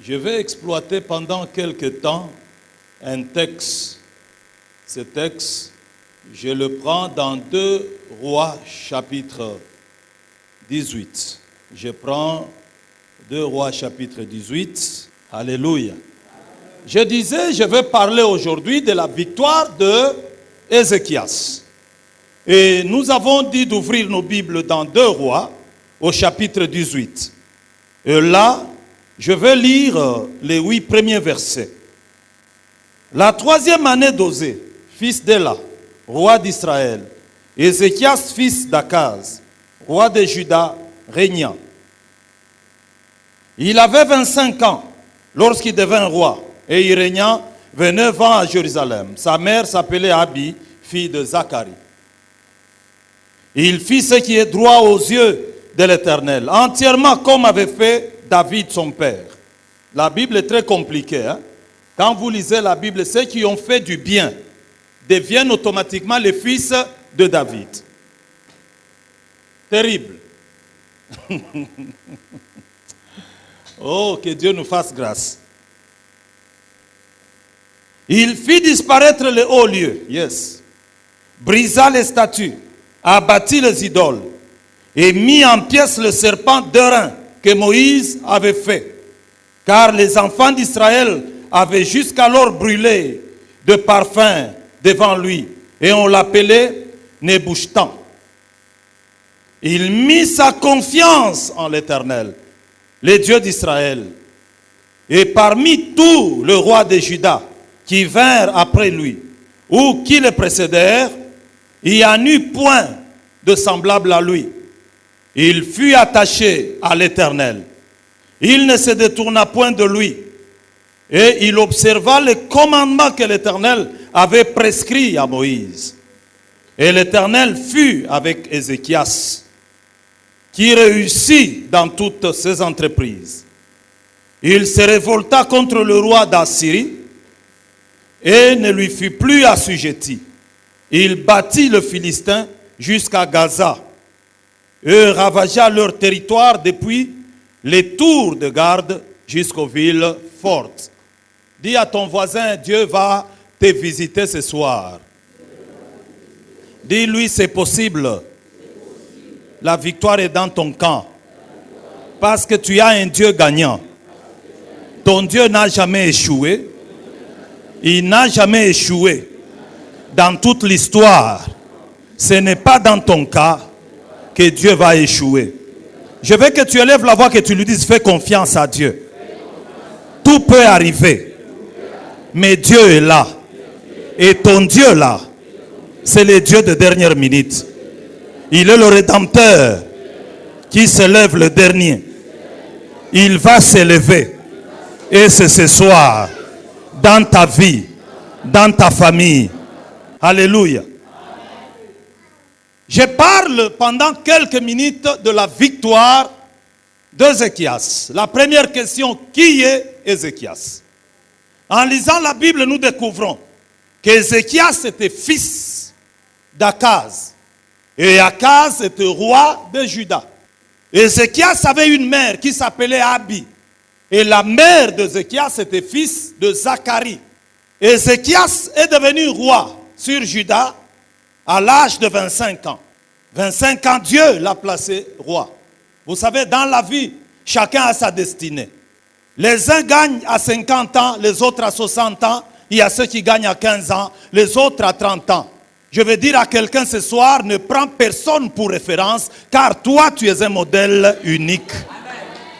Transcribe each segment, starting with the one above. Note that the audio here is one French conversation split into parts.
Je vais exploiter pendant quelque temps un texte. Ce texte, je le prends dans 2 Rois chapitre 18. Je prends 2 Rois chapitre 18. Alléluia. Je disais, je vais parler aujourd'hui de la victoire de Ézéchias. Et nous avons dit d'ouvrir nos Bibles dans 2 Rois au chapitre 18. Et là, je vais lire les 8 premiers versets. La 3e année d'Osée, fils d'Éla, roi d'Israël, Ézéchias, fils d'Akaz, roi de Juda, régna. Il avait 25 ans lorsqu'il devint roi, et il régna 29 ans à Jérusalem. Sa mère s'appelait Abi, fille de Zacharie. Il fit ce qui est droit aux yeux de l'Éternel, entièrement comme avait fait David son père. La Bible est très compliquée. Quand vous lisez la Bible, ceux qui ont fait du bien deviennent automatiquement les fils de David. Terrible. Oh, que Dieu nous fasse grâce. Il fit disparaître les hauts lieux, yes. Brisa les statues, abattit les idoles et mit en pièces le serpent d'airain que Moïse avait fait. Car les enfants d'Israël avaient jusqu'alors brûlé de parfums devant lui et on l'appelait Nebuchadnezzar. Il mit sa confiance en l'Éternel, le Dieu d'Israël. Et parmi tous les rois de Juda qui vinrent après lui, ou qui le précédèrent, il n'y en eut point de semblable à lui. Il fut attaché à l'Éternel. Il ne se détourna point de lui. Et il observa les commandements que l'Éternel avait prescrits à Moïse. Et l'Éternel fut avec Ézéchias, qui réussit dans toutes ses entreprises. Il se révolta contre le roi d'Assyrie et ne lui fut plus assujetti. Il battit le Philistin jusqu'à Gaza et ravagea leur territoire depuis les tours de garde jusqu'aux villes fortes. Dis à ton voisin, Dieu va te visiter ce soir. Dis-lui, c'est possible. La victoire est dans ton camp. Parce que tu as un Dieu gagnant. Ton Dieu n'a jamais échoué. Il n'a jamais échoué. Dans toute l'histoire, ce n'est pas dans ton cas que Dieu va échouer. Je veux que tu élèves la voix, que tu lui dises, fais confiance à Dieu. Tout peut arriver. Mais Dieu est là. Et ton Dieu là, c'est le Dieu de dernière minute. Il est le Rédempteur qui se lève le dernier. Il va s'élever. Et c'est ce soir, dans ta vie, dans ta famille. Alléluia. Je parle pendant quelques minutes de la victoire d'Ézéchias. La première question, qui est Ézéchias? En lisant la Bible, nous découvrons qu'Ézéchias était fils d'Akaz. Et Akaz était roi de Juda. Ézéchias avait une mère qui s'appelait Abi. Et la mère d'Ézéchias était fils de Zacharie. Ézéchias est devenu roi sur Juda à l'âge de 25 ans. 25 ans, Dieu l'a placé roi. Vous savez, dans la vie, chacun a sa destinée. Les uns gagnent à 50 ans, les autres à 60 ans. Il y a ceux qui gagnent à 15 ans, les autres à 30 ans. Je veux dire à quelqu'un ce soir, ne prends personne pour référence, car toi, tu es un modèle unique.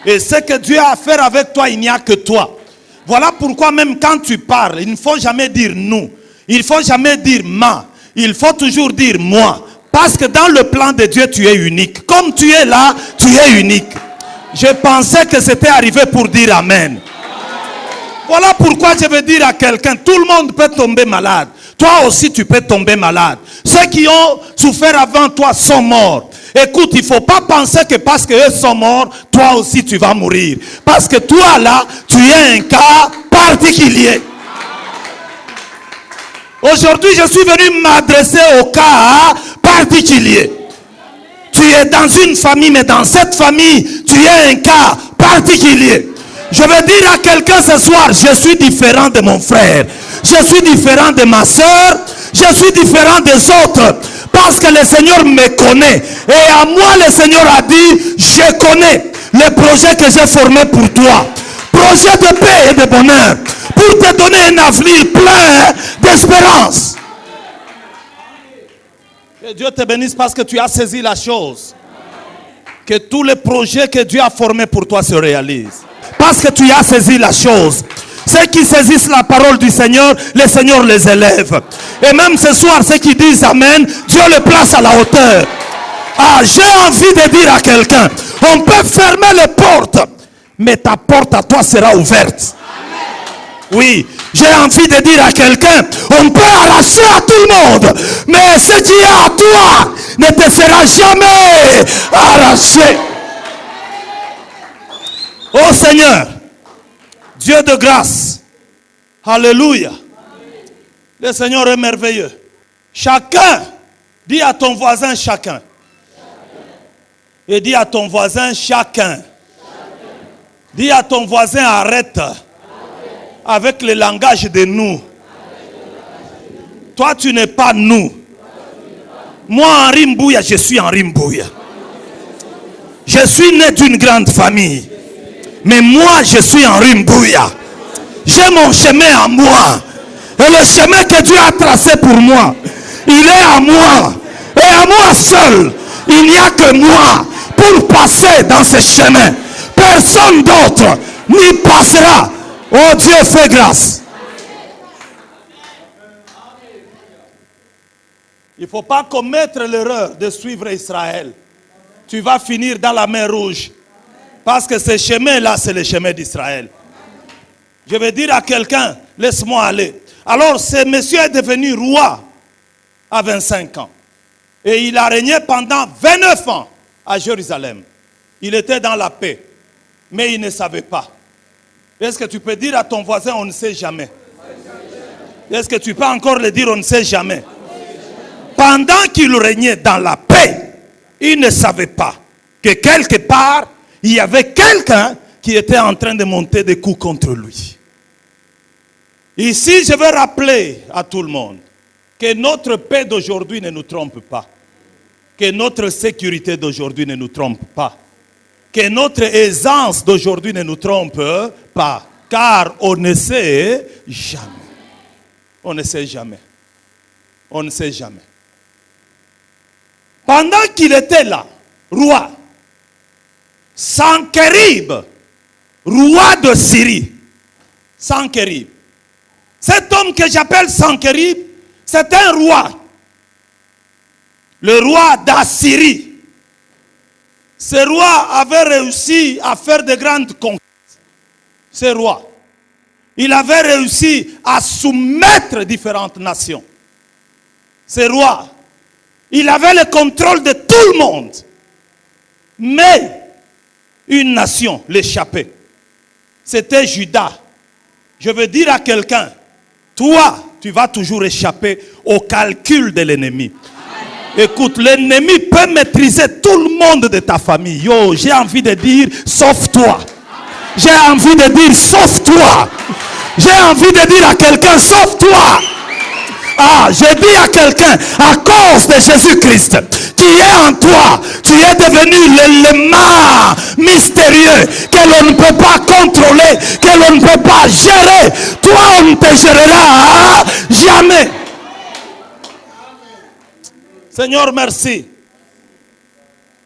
Et ce que Dieu a à faire avec toi, il n'y a que toi. Voilà pourquoi même quand tu parles, il ne faut jamais dire nous. Il ne faut jamais dire ma. Il faut toujours dire moi. Parce que dans le plan de Dieu, tu es unique. Comme tu es là, tu es unique. Je pensais que c'était arrivé pour dire amen. Voilà pourquoi je veux dire à quelqu'un, tout le monde peut tomber malade. Toi aussi, tu peux tomber malade. Ceux qui ont souffert avant toi sont morts. Écoute, il ne faut pas penser que parce qu'eux sont morts, toi aussi tu vas mourir. Parce que toi là, tu es un cas particulier. Aujourd'hui, je suis venu m'adresser au cas particulier. Tu es dans une famille, mais dans cette famille, tu es un cas particulier. Je veux dire à quelqu'un ce soir, je suis différent de mon frère. Je suis différent de ma soeur. Je suis différent des autres. Parce que le Seigneur me connaît. Et à moi, le Seigneur a dit, je connais le projet que j'ai formé pour toi. Projet de paix et de bonheur. Pour te donner un avenir plein d'espérance. Que Dieu te bénisse parce que tu as saisi la chose. Que tous les projets que Dieu a formés pour toi se réalisent. Parce que tu as saisi la chose. Ceux qui saisissent la parole du Seigneur, le Seigneur les élève. Et même ce soir, ceux qui disent Amen, Dieu les place à la hauteur. Ah, j'ai envie de dire à quelqu'un, on peut fermer les portes, mais ta porte à toi sera ouverte. Oui, j'ai envie de dire à quelqu'un, on peut arracher à tout le monde, mais ce qui est à toi ne te sera jamais arraché. Oh Seigneur, Dieu de grâce, alléluia. Le Seigneur est merveilleux. Chacun, dis à ton voisin chacun. Et dis à ton voisin chacun. Dis à ton voisin arrête. Avec le langage de nous. Toi tu n'es pas nous. Moi Henri Mbouya, je suis Henri Mbouya. Je suis né d'une grande famille. Mais moi je suis Henri Mbouya. J'ai mon chemin à moi. Et le chemin que Dieu a tracé pour moi, il est à moi. Et à moi seul. Il n'y a que moi pour passer dans ce chemin. Personne d'autre n'y passera. Oh Dieu, fais grâce. Il ne faut pas commettre l'erreur de suivre Israël. Tu vas finir dans la mer Rouge. Parce que ce chemin-là, c'est le chemin d'Israël. Je vais dire à quelqu'un, laisse-moi aller. Alors, ce monsieur est devenu roi à 25 ans. Et il a régné pendant 29 ans à Jérusalem. Il était dans la paix. Mais il ne savait pas. Est-ce que tu peux dire à ton voisin, on ne sait jamais? Est-ce que tu peux encore le dire, on ne sait jamais? Pendant qu'il régnait dans la paix, il ne savait pas que quelque part, il y avait quelqu'un qui était en train de monter des coups contre lui. Ici, je veux rappeler à tout le monde que notre paix d'aujourd'hui ne nous trompe pas. Que notre sécurité d'aujourd'hui ne nous trompe pas. Que notre aisance d'aujourd'hui ne nous trompe pas. Car on ne sait jamais. On ne sait jamais. On ne sait jamais. Pendant qu'il était là, roi, Sankérib, roi de Syrie. Sankérib. Cet homme que j'appelle Sankérib, c'est un roi. Le roi d'Assyrie. Ce roi avait réussi à faire de grandes conquêtes. Ce roi. Il avait réussi à soumettre différentes nations. Ce roi. Il avait le contrôle de tout le monde. Mais une nation l'échappait. C'était Juda. Je veux dire à quelqu'un, toi, tu vas toujours échapper au calcul de l'ennemi. Écoute, l'ennemi peut maîtriser tout le monde de ta famille. Yo, j'ai envie de dire, sauf toi. J'ai envie de dire, sauf toi. J'ai envie de dire à quelqu'un, sauf toi. Ah, je dis à quelqu'un, à cause de Jésus-Christ, qui est en toi, tu es devenu l'élément mystérieux que l'on ne peut pas contrôler, que l'on ne peut pas gérer. Toi, on ne te gérera jamais. Seigneur, merci.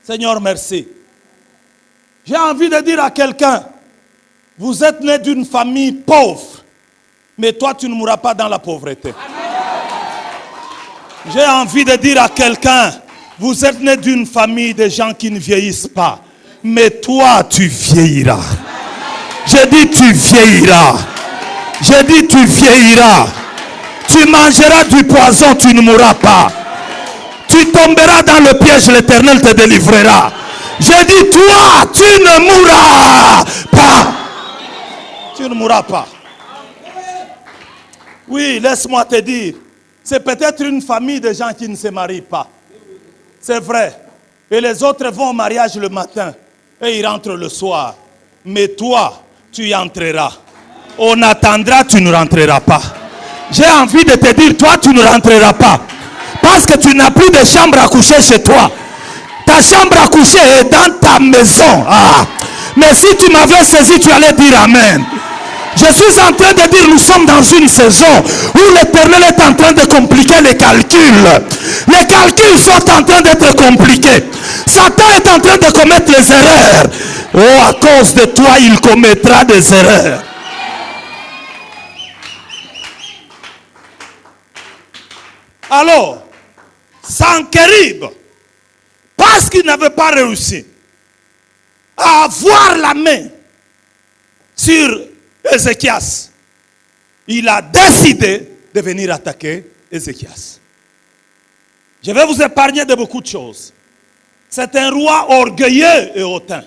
Seigneur, merci. J'ai envie de dire à quelqu'un, vous êtes né d'une famille pauvre, mais toi, tu ne mourras pas dans la pauvreté. J'ai envie de dire à quelqu'un, vous êtes né d'une famille de gens qui ne vieillissent pas, mais toi, tu vieilliras. J'ai dit, tu vieilliras. J'ai dit, tu vieilliras. Tu mangeras du poison, tu ne mourras pas. Tu tomberas dans le piège, l'Éternel te délivrera. J'ai dit, toi, tu ne mourras pas. Tu ne mourras pas. Oui, laisse-moi te dire, c'est peut-être une famille de gens qui ne se marient pas. C'est vrai. Et les autres vont au mariage le matin et ils rentrent le soir. Mais toi, tu y entreras. On attendra, tu ne rentreras pas. J'ai envie de te dire, toi, tu ne rentreras pas. Parce que tu n'as plus de chambre à coucher chez toi. Ta chambre à coucher est dans ta maison. Ah. Mais si tu m'avais saisi, tu allais dire Amen. Je suis en train de dire, nous sommes dans une saison où l'Éternel est en train de compliquer les calculs. Les calculs sont en train d'être compliqués. Satan est en train de commettre les erreurs. Oh, à cause de toi, il commettra des erreurs. Alors, Sanchérib, parce qu'il n'avait pas réussi à avoir la main sur Ézéchias, il a décidé de venir attaquer Ézéchias. Je vais vous épargner de beaucoup de choses. C'est un roi orgueilleux et hautain.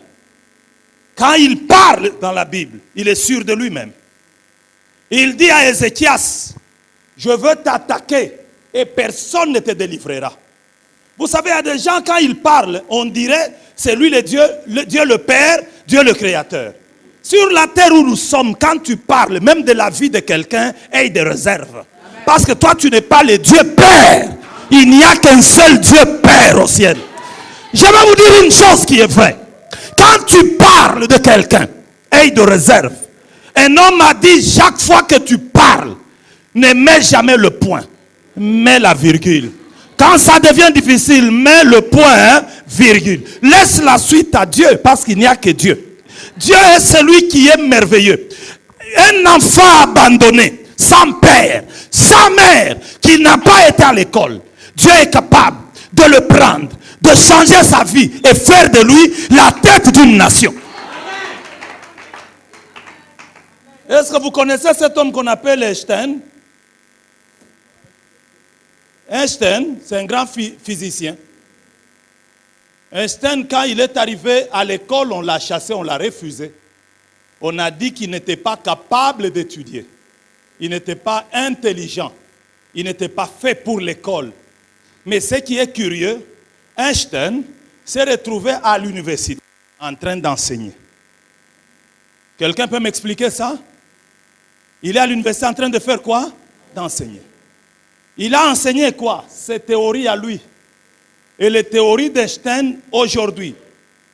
Quand il parle dans la Bible, il est sûr de lui-même. Il dit à Ézéchias, je veux t'attaquer et personne ne te délivrera. Vous savez, il y a des gens, quand ils parlent, on dirait, c'est lui le Dieu le Père, Dieu le Créateur. Sur la terre où nous sommes, quand tu parles, même de la vie de quelqu'un, aie des réserves. Parce que toi, tu n'es pas le Dieu Père. Il n'y a qu'un seul Dieu Père au ciel. Je vais vous dire une chose qui est vraie. Quand tu parles de quelqu'un, aie de réserve. Un homme a dit, chaque fois que tu parles, ne mets jamais le point, mets la virgule. Quand ça devient difficile, mets le point, virgule. Laisse la suite à Dieu, parce qu'il n'y a que Dieu. Dieu est celui qui est merveilleux. Un enfant abandonné, sans père, sans mère, qui n'a pas été à l'école, Dieu est capable de le prendre, de changer sa vie et faire de lui la tête d'une nation. Est-ce que vous connaissez cet homme qu'on appelle Einstein? Einstein, c'est un grand physicien. Einstein, quand il est arrivé à l'école, on l'a chassé, on l'a refusé. On a dit qu'il n'était pas capable d'étudier. Il n'était pas intelligent. Il n'était pas fait pour l'école. Mais ce qui est curieux, Einstein s'est retrouvé à l'université en train d'enseigner. Quelqu'un peut m'expliquer ça? Il est à l'université en train de faire quoi? D'enseigner. Il a enseigné quoi? Ses théories à lui. Et les théories d'Einstein aujourd'hui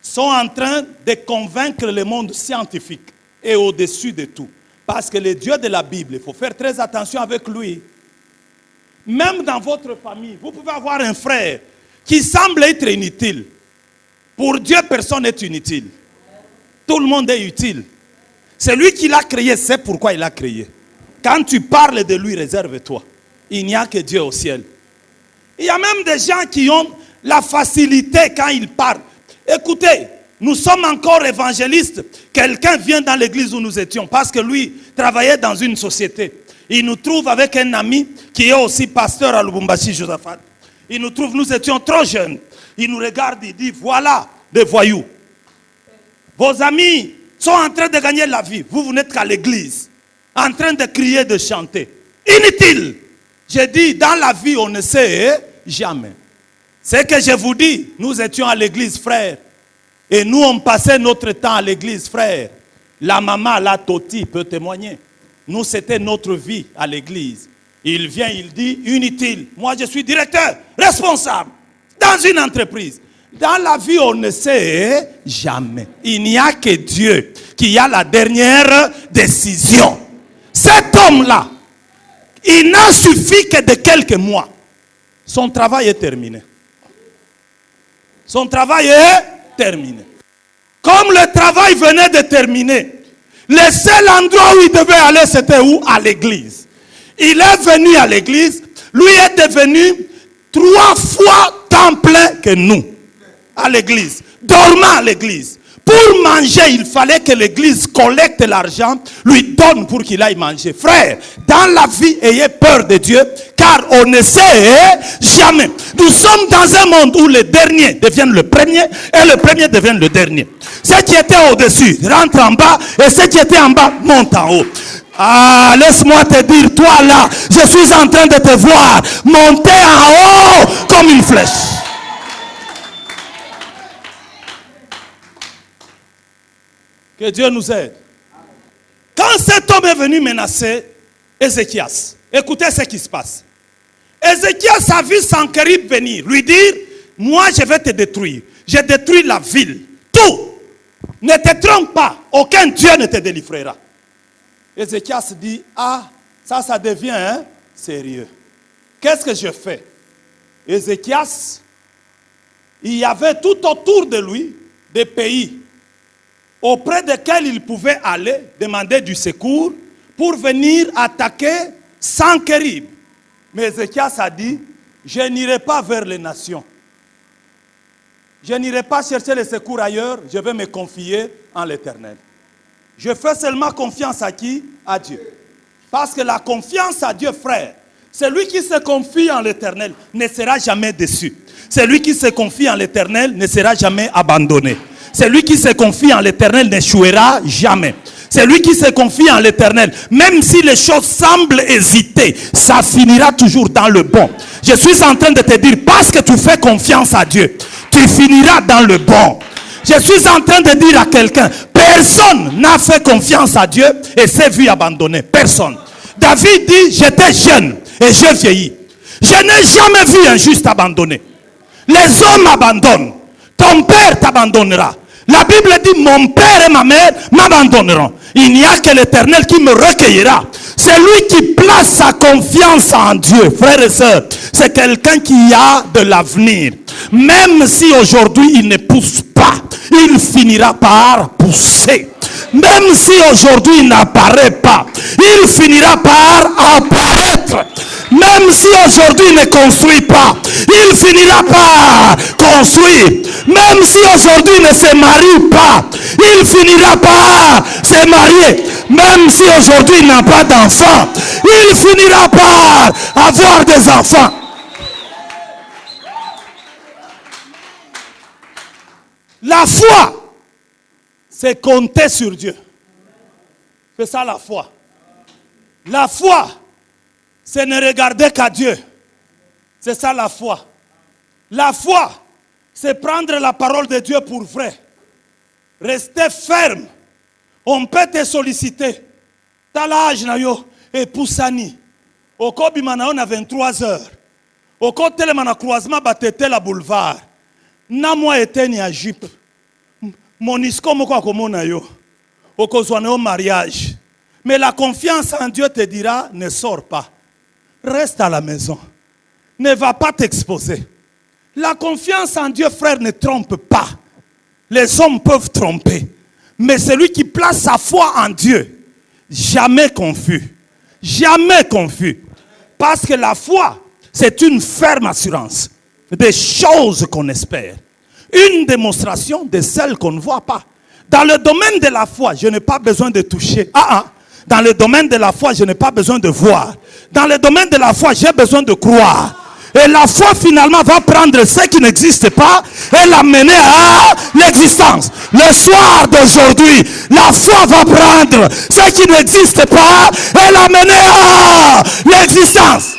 sont en train de convaincre le monde scientifique et au-dessus de tout. Parce que le Dieu de la Bible, il faut faire très attention avec lui. Même dans votre famille, vous pouvez avoir un frère qui semble être inutile. Pour Dieu, personne n'est inutile. Tout le monde est utile. C'est lui qui l'a créé, c'est pourquoi il l'a créé. Quand tu parles de lui, réserve-toi. Il n'y a que Dieu au ciel. Il y a même des gens qui ont la facilité quand ils parlent. Écoutez, nous sommes encore évangélistes. Quelqu'un vient dans l'église où nous étions parce que lui travaillait dans une société. Il nous trouve avec un ami qui est aussi pasteur à Lubumbashi, Josaphat. Il nous trouve, nous étions trop jeunes. Il nous regarde, il dit, voilà des voyous. Vos amis sont en train de gagner la vie. Vous n'êtes qu'à l'église, en train de crier, de chanter. Inutile. J'ai dit, dans la vie, on ne sait jamais. C'est que je vous dis, nous étions à l'église, frère. Et nous, on passait notre temps à l'église, frère. La maman, la Toti, peut témoigner. Nous, c'était notre vie à l'église. Il vient, il dit, inutile. Moi, je suis directeur, responsable, dans une entreprise. Dans la vie, on ne sait jamais. Il n'y a que Dieu qui a la dernière décision. Cet homme-là, il n'a suffi que de quelques mois. Son travail est terminé. Son travail est terminé. Comme le travail venait de terminer, le seul endroit où il devait aller, c'était où? À l'église. Il est venu à l'église. Lui est devenu 3 fois temps plein que nous. À l'église. Dormant à l'église. Pour manger, il fallait que l'église collecte l'argent, lui donne pour qu'il aille manger. Frère, dans la vie, ayez peur de Dieu, car on ne sait jamais. Nous sommes dans un monde où les derniers deviennent le premier et le premier devient le dernier. Ceux qui étaient au-dessus rentrent en bas et ceux qui étaient en bas montent en haut. Ah, laisse-moi te dire, toi là, je suis en train de te voir monter en haut comme une flèche. Que Dieu nous aide. Quand cet homme est venu menacer Ézéchias, écoutez ce qui se passe. Ézéchias a vu Sancherib venir, lui dire, moi je vais te détruire. Je détruis la ville. Tout. Ne te trompe pas. Aucun Dieu ne te délivrera. Ézéchias dit, ah, ça devient sérieux. Qu'est-ce que je fais? Ézéchias, il y avait tout autour de lui des pays auprès desquels il pouvait aller demander du secours pour venir attaquer Sancherib. Mais Ézéchias a dit, je n'irai pas vers les nations. Je n'irai pas chercher le secours ailleurs, je vais me confier en l'Éternel. Je fais seulement confiance à qui? À Dieu. Parce que la confiance à Dieu, frère, celui qui se confie en l'Éternel ne sera jamais déçu. Celui qui se confie en l'Éternel ne sera jamais abandonné. Celui qui se confie en l'Éternel n'échouera jamais. Celui qui se confie en l'Éternel, même si les choses semblent hésiter, ça finira toujours dans le bon. Je suis en train de te dire, parce que tu fais confiance à Dieu, tu finiras dans le bon. Je suis en train de dire à quelqu'un, personne n'a fait confiance à Dieu et s'est vu abandonné. Personne. David dit, j'étais jeune et j'ai vieilli. Je n'ai jamais vu un juste abandonné. Les hommes abandonnent. Ton père t'abandonnera. La Bible dit, mon père et ma mère m'abandonneront. Il n'y a que l'Éternel qui me recueillera. Celui qui place sa confiance en Dieu, frères et sœurs, c'est quelqu'un qui a de l'avenir. Même si aujourd'hui il ne pousse pas, il finira par pousser. Même si aujourd'hui il n'apparaît pas, il finira par apparaître. Même si aujourd'hui il ne construit pas, il finira par construire. Même si aujourd'hui il ne se marie pas, il finira par se marier. Même si aujourd'hui il n'a pas d'enfants, il finira par avoir des enfants. La foi, c'est compter sur Dieu. C'est ça la foi. La foi, c'est ne regarder qu'à Dieu. C'est ça la foi. La foi, c'est prendre la parole de Dieu pour vrai. Rester ferme. On peut te solliciter. T'as l'âge, et poussani. Au Kobimana, on a 23 heures. Au côté de croisement, batete la boulevard. Na moi été ni à jupe. Mon isco moko komona yo. Au kozwane au mariage. Mais la confiance en Dieu te dira, ne sors pas. Reste à la maison. Ne va pas t'exposer. La confiance en Dieu, frère, ne trompe pas. Les hommes peuvent tromper. Mais celui qui place sa foi en Dieu, jamais confus. Jamais confus. Parce que la foi, c'est une ferme assurance des choses qu'on espère. Une démonstration de celles qu'on ne voit pas. Dans le domaine de la foi, je n'ai pas besoin de toucher. Dans le domaine de la foi, je n'ai pas besoin de voir. Dans le domaine de la foi, j'ai besoin de croire. Et la foi finalement va prendre ce qui n'existe pas et l'amener à l'existence. Le soir d'aujourd'hui, la foi va prendre ce qui n'existe pas et l'amener à l'existence.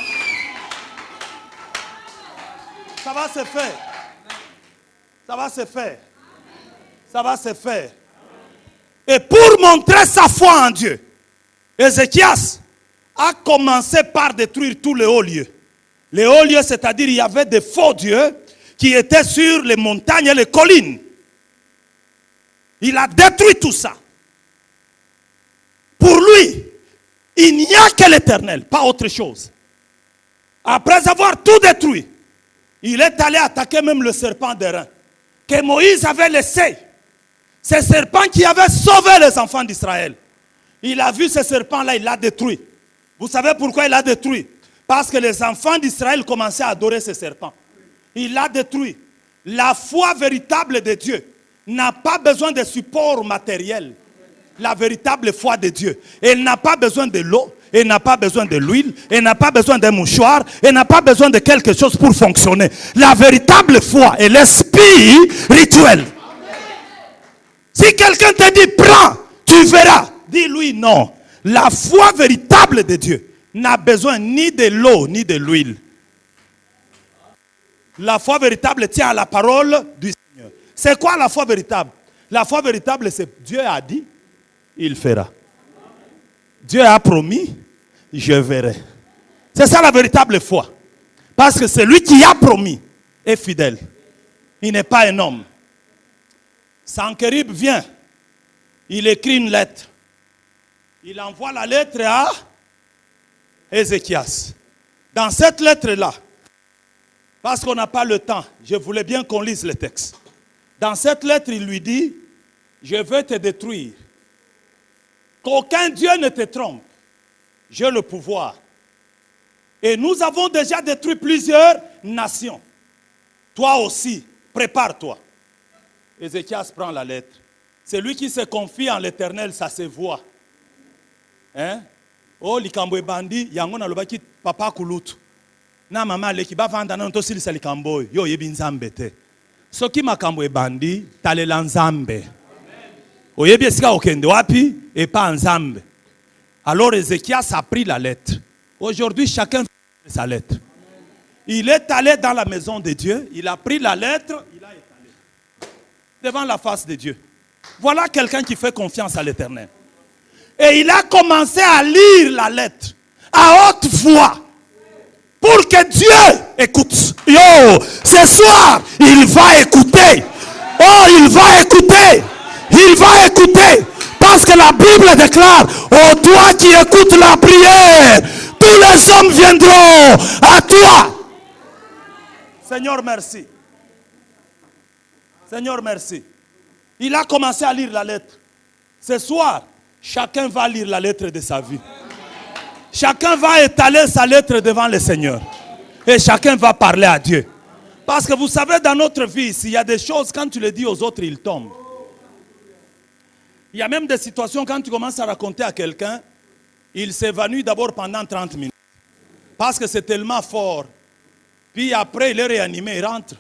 Ça va se faire. Ça va se faire. Ça va se faire. Et pour montrer sa foi en Dieu, Ézéchias a commencé par détruire tous les hauts lieux. Les hauts lieux, c'est-à-dire il y avait des faux dieux qui étaient sur les montagnes et les collines. Il a détruit tout ça. Pour lui, il n'y a que l'Éternel, pas autre chose. Après avoir tout détruit, il est allé attaquer même le serpent d'airain que Moïse avait laissé. Ce serpent qui avait sauvé les enfants d'Israël. Il a vu ce serpent-là, il l'a détruit. Vous savez pourquoi il l'a détruit? Parce que les enfants d'Israël commençaient à adorer ce serpent. Il l'a détruit. La foi véritable de Dieu n'a pas besoin de support matériel. La véritable foi de Dieu. Elle n'a pas besoin de l'eau. Elle n'a pas besoin de l'huile. Elle n'a pas besoin d'un mouchoir. Elle n'a pas besoin de quelque chose pour fonctionner. La véritable foi est l'esprit rituel. Si quelqu'un te dit prends, tu verras. Dis-lui non. La foi véritable de Dieu n'a besoin ni de l'eau ni de l'huile. La foi véritable tient à la parole du Seigneur. C'est quoi la foi véritable? La foi véritable, c'est Dieu a dit, il fera. Dieu a promis, je verrai. C'est ça la véritable foi. Parce que celui qui a promis est fidèle. Il n'est pas un homme. Sankerib vient. Il écrit une lettre. Il envoie la lettre à Ézéchias. Dans cette lettre-là, parce qu'on n'a pas le temps, je voulais bien qu'on lise le texte. Dans cette lettre, il lui dit, je veux te détruire. Qu'aucun Dieu ne te trompe. J'ai le pouvoir. Et nous avons déjà détruit plusieurs nations. Toi aussi, prépare-toi. Ézéchias prend la lettre. Celui qui se confie en l'Éternel, ça se voit. Hein? Oh, likambo bandi, yango na lobaki papa kulutu. Na mama leki ba vanda na nto silisa likambo yo yebi nzambe te. Soki makambo bandi, talela nzambe. Oyebi esika okende wapi et pas nzambe. Alors Ézéchias a pris la lettre. Aujourd'hui, chacun fait sa lettre. Il est allé dans la maison de Dieu, il a pris la lettre, il a étalé devant la face de Dieu. Voilà quelqu'un qui fait confiance à l'Éternel. Et il a commencé à lire la lettre à haute voix pour que Dieu écoute. Yo, ce soir, il va écouter. Oh, il va écouter. Il va écouter. Parce que la Bible déclare, oh toi qui écoutes la prière, tous les hommes viendront à toi. Seigneur, merci. Seigneur, merci. Il a commencé à lire la lettre. Ce soir, chacun va lire la lettre de sa vie. Chacun va étaler sa lettre devant le Seigneur. Et chacun va parler à Dieu. Parce que vous savez, dans notre vie, s'il y a des choses, quand tu les dis aux autres, ils tombent. Il y a même des situations, quand tu commences à raconter à quelqu'un, il s'évanouit d'abord pendant 30 minutes. Parce que c'est tellement fort. Puis après, il est réanimé, il rentre.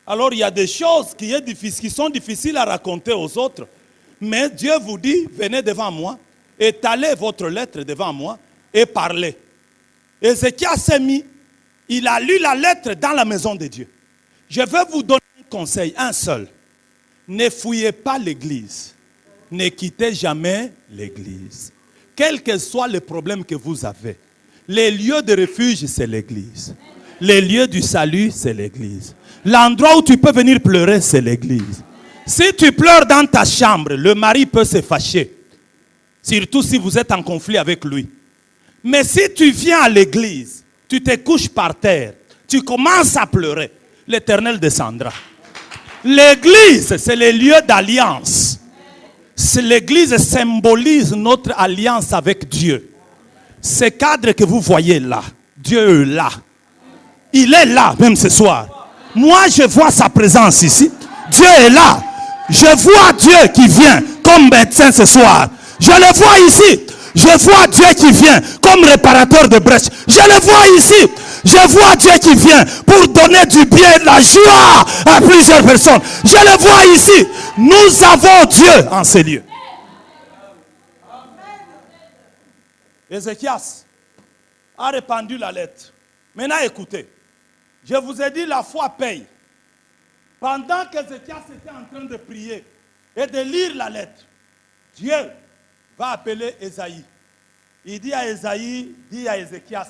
Alors il y a des choses qui sont difficiles à raconter aux autres. Mais Dieu vous dit, venez devant moi, étalez votre lettre devant moi et parlez. Ézéchias s'est mis, il a lu la lettre dans la maison de Dieu. Je vais vous donner un conseil, un seul. Ne fouillez pas l'église. Ne quittez jamais l'église. Quel que soit le problème que vous avez, les lieux de refuge, c'est l'église. Les lieux du salut, c'est l'église. L'endroit où tu peux venir pleurer, c'est l'église. Si tu pleures dans ta chambre, le mari peut se fâcher. Surtout si vous êtes en conflit avec lui. Mais si tu viens à l'église, tu te couches par terre, tu commences à pleurer, l'Éternel descendra. L'église, c'est le lieu d'alliance. L'église symbolise notre alliance avec Dieu. Ce cadre que vous voyez là, Dieu est là. Il est là, même ce soir. Moi, je vois sa présence ici. Dieu est là. Je vois Dieu qui vient comme médecin ce soir. Je le vois ici. Je vois Dieu qui vient comme réparateur de brèches. Je le vois ici. Je vois Dieu qui vient pour donner du bien et de la joie à plusieurs personnes. Je le vois ici. Nous avons Dieu en ces lieux. Ézéchias a répandu la lettre. Maintenant, écoutez. Je vous ai dit, la foi paye. Pendant qu'Ézéchias était en train de prier et de lire la lettre, Dieu va appeler Ésaïe. Il dit à Ésaïe, dit à Ézéchias,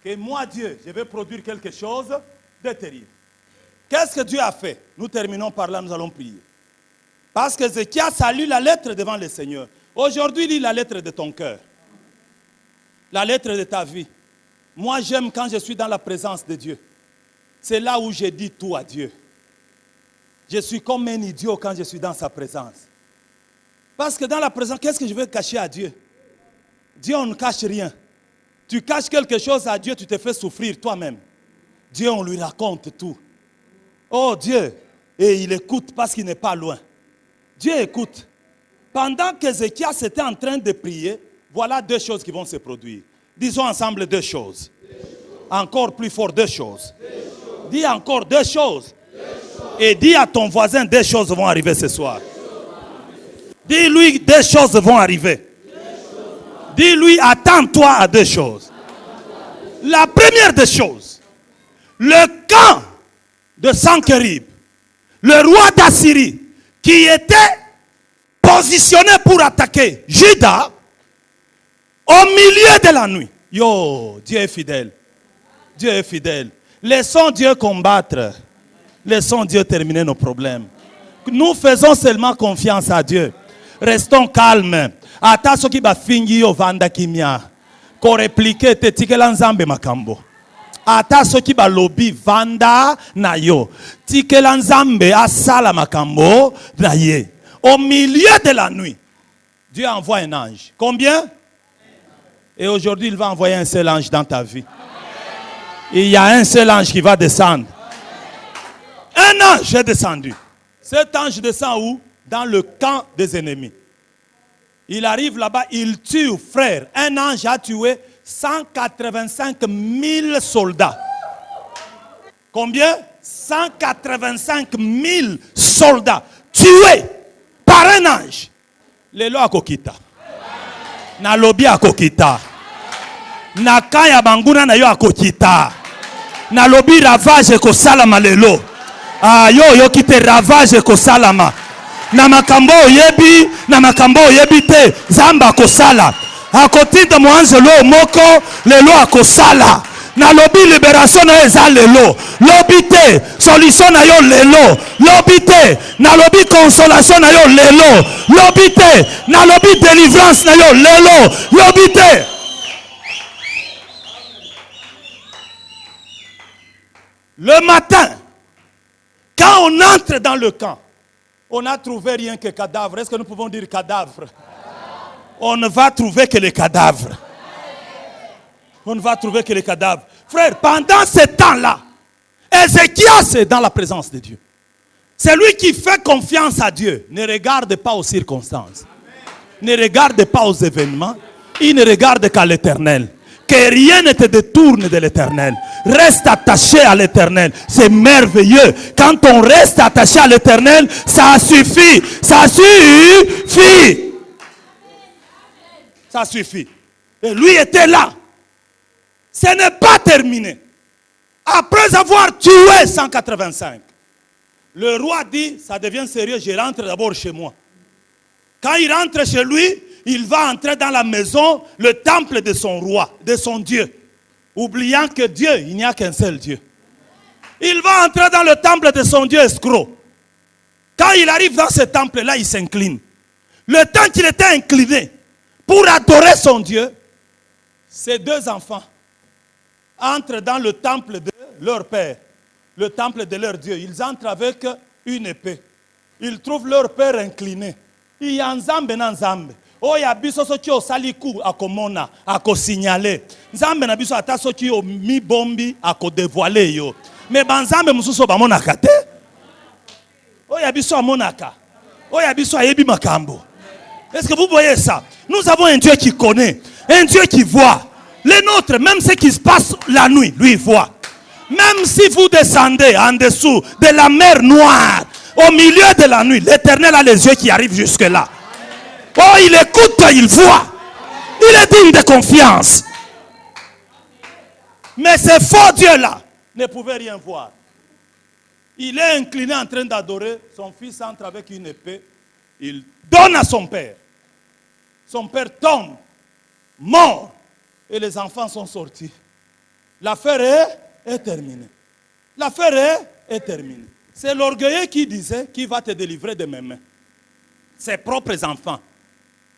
que moi, Dieu, je vais produire quelque chose de terrible. Qu'est-ce que Dieu a fait? Nous terminons par là, nous allons prier. Parce qu'Ézéchias a lu la lettre devant le Seigneur. Aujourd'hui, lis la lettre de ton cœur. La lettre de ta vie. Moi, j'aime quand je suis dans la présence de Dieu. C'est là où je dis tout à Dieu. Je suis comme un idiot quand je suis dans sa présence. Parce que dans la présence, qu'est-ce que je vais cacher à Dieu? Dieu, on ne cache rien. Tu caches quelque chose à Dieu, tu te fais souffrir toi-même. Dieu, on lui raconte tout. Oh Dieu, et il écoute parce qu'il n'est pas loin. Dieu écoute. Pendant qu'Ézéchias était en train de prier, voilà deux choses qui vont se produire. Disons ensemble deux choses. Encore plus fort, deux choses. Dis encore deux choses. Et dis à ton voisin, deux choses vont arriver ce soir. Dis-lui, deux choses vont arriver. Dis-lui, attends-toi à deux choses. La première des choses, le camp de Sankerib, le roi d'Assyrie, qui était positionné pour attaquer Juda, Au milieu de la nuit. Yo, Dieu est fidèle. Dieu est fidèle. Laissons Dieu combattre. Laissons Dieu terminer nos problèmes. Nous faisons seulement confiance à Dieu. Restons calmes. Ata soki ba fingi yo vanda kimia. Ko répliquer te tikela nzambe makambo. Ata soki ba lobby vanda na yo. Tikela nzambe asala makambo na ye. Au milieu de la nuit, Dieu envoie un ange. Combien? Et aujourd'hui, il va envoyer un seul ange dans ta vie. Il y a un seul ange qui va descendre. Un ange est descendu. Cet ange descend où? Dans le camp des ennemis. Il arrive là-bas, il tue, frère. Un ange a tué 185 000 soldats. Combien? 185 000 soldats tués par un ange. Lelo akokita. Na lobi akokita. Na kaya banguna na yo akokita. Na lobi ravage ko salama lelo. Ah yo kite ravage ko salama. Na makambo yebi, na makambo yebi te, zamba kosala. Akotita mwanzelo moko, lelo akosala. Na lobi libération na eza lelo. Lobi te, solution na yo lelo. Lobi te, na lobi consolation na yo lelo. Lobi te, na lobi délivrance na yo lelo. Lobi te. Le matin, quand on entre dans le camp, on n'a trouvé rien que cadavre. Est-ce que nous pouvons dire cadavre? On ne va trouver que les cadavres. On ne va trouver que les cadavres. Frère, pendant ce temps-là, Ézéchias est dans la présence de Dieu. C'est lui qui fait confiance à Dieu. Ne regarde pas aux circonstances. Ne regarde pas aux événements. Il ne regarde qu'à l'Éternel. Que rien ne te détourne de l'Éternel. Reste attaché à l'Éternel. C'est merveilleux. Quand on reste attaché à l'Éternel, ça suffit. Ça suffit. Ça suffit. Et lui était là. Ce n'est pas terminé. Après avoir tué 185, le roi dit, ça devient sérieux, je rentre d'abord chez moi. Quand il rentre chez lui, il va entrer dans la maison, le temple de son roi, de son Dieu. Oubliant que Dieu, il n'y a qu'un seul Dieu. Il va entrer dans le temple de son Dieu escroc. Quand il arrive dans ce temple-là, il s'incline. Le temps qu'il était incliné pour adorer son Dieu, ses deux enfants entrent dans le temple de leur père, le temple de leur Dieu. Ils entrent avec une épée. Ils trouvent leur père incliné. Il y a nzambe na nzambe. Oh ya biso soki o saliku akomona akosignale. Nzambe na biso ata soki o mi bombi akodévoiler yo. Mais banzambe mususu ba monaka te. Oh ya biso amonaka. Oh ya biso ayebi makambo. Est-ce que vous voyez ça? Nous avons un Dieu qui connaît, un Dieu qui voit. Les nôtres, même ce qui se passe la nuit, lui voit. Même si vous descendez en dessous de la mer Noire, au milieu de la nuit, l'Éternel a les yeux qui arrivent jusque-là. Oh, il écoute, il voit. Il est digne de confiance. Mais ce faux Dieu-là ne pouvait rien voir. Il est incliné en train d'adorer. Son fils entre avec une épée. Il donne à son père. Son père tombe, mort. Et les enfants sont sortis. L'affaire est terminée. L'affaire est terminée. C'est l'orgueilleux qui disait qui va te délivrer de mes mains. Ses propres enfants,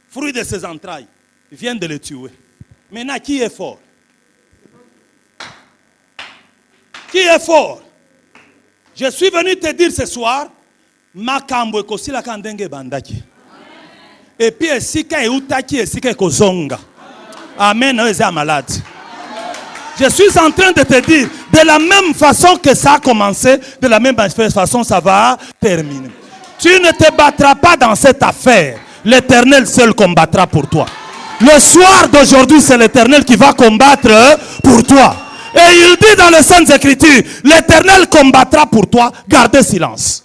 fruits de ses entrailles, viennent de le tuer. Maintenant, qui est fort? Qui est fort? Je suis venu te dire ce soir, makambo ekosi la kandenge bandaki. Et puis esika eutaki esika ekozonga. Amen, eza malade. Je suis en train de te dire, de la même façon que ça a commencé, de la même façon ça va terminer. Tu ne te battras pas dans cette affaire. L'Éternel seul combattra pour toi. Le soir d'aujourd'hui, c'est l'Éternel qui va combattre pour toi. Et il dit dans les Saintes Écritures, l'Éternel combattra pour toi, gardez silence.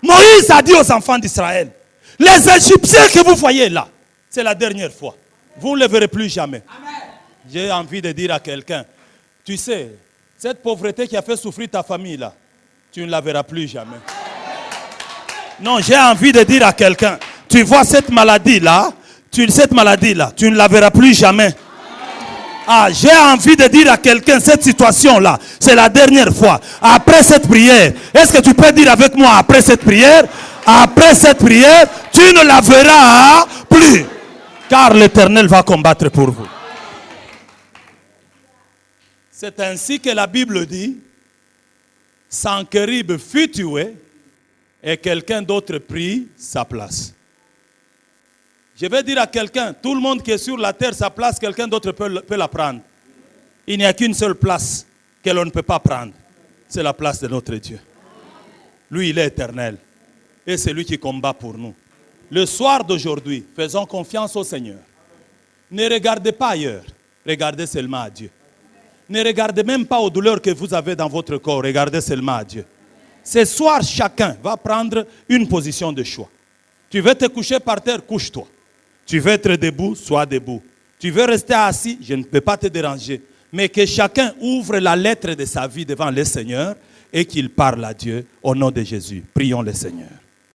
Moïse a dit aux enfants d'Israël, les Égyptiens que vous voyez là, c'est la dernière fois. Vous ne les verrez plus jamais. J'ai envie de dire à quelqu'un, tu sais, cette pauvreté qui a fait souffrir ta famille là, tu ne la verras plus jamais. Non, j'ai envie de dire à quelqu'un, tu vois cette maladie là, Cette maladie-là, tu ne la verras plus jamais. Ah, j'ai envie de dire à quelqu'un, cette situation-là, c'est la dernière fois. Après cette prière, est-ce que tu peux dire avec moi, après cette prière, tu ne la verras plus. Car l'Éternel va combattre pour vous. C'est ainsi que la Bible dit, Sancherib fut tué et quelqu'un d'autre prit sa place. Je vais dire à quelqu'un, tout le monde qui est sur la terre, sa place, quelqu'un d'autre peut la prendre. Il n'y a qu'une seule place que l'on ne peut pas prendre. C'est la place de notre Dieu. Lui, il est éternel. Et c'est lui qui combat pour nous. Le soir d'aujourd'hui, faisons confiance au Seigneur. Ne regardez pas ailleurs. Regardez seulement à Dieu. Ne regardez même pas aux douleurs que vous avez dans votre corps. Regardez seulement à Dieu. Ce soir, chacun va prendre une position de choix. Tu veux te coucher par terre, couche-toi. Tu veux être debout, sois debout. Tu veux rester assis, je ne peux pas te déranger. Mais que chacun ouvre la lettre de sa vie devant le Seigneur et qu'il parle à Dieu au nom de Jésus. Prions le Seigneur.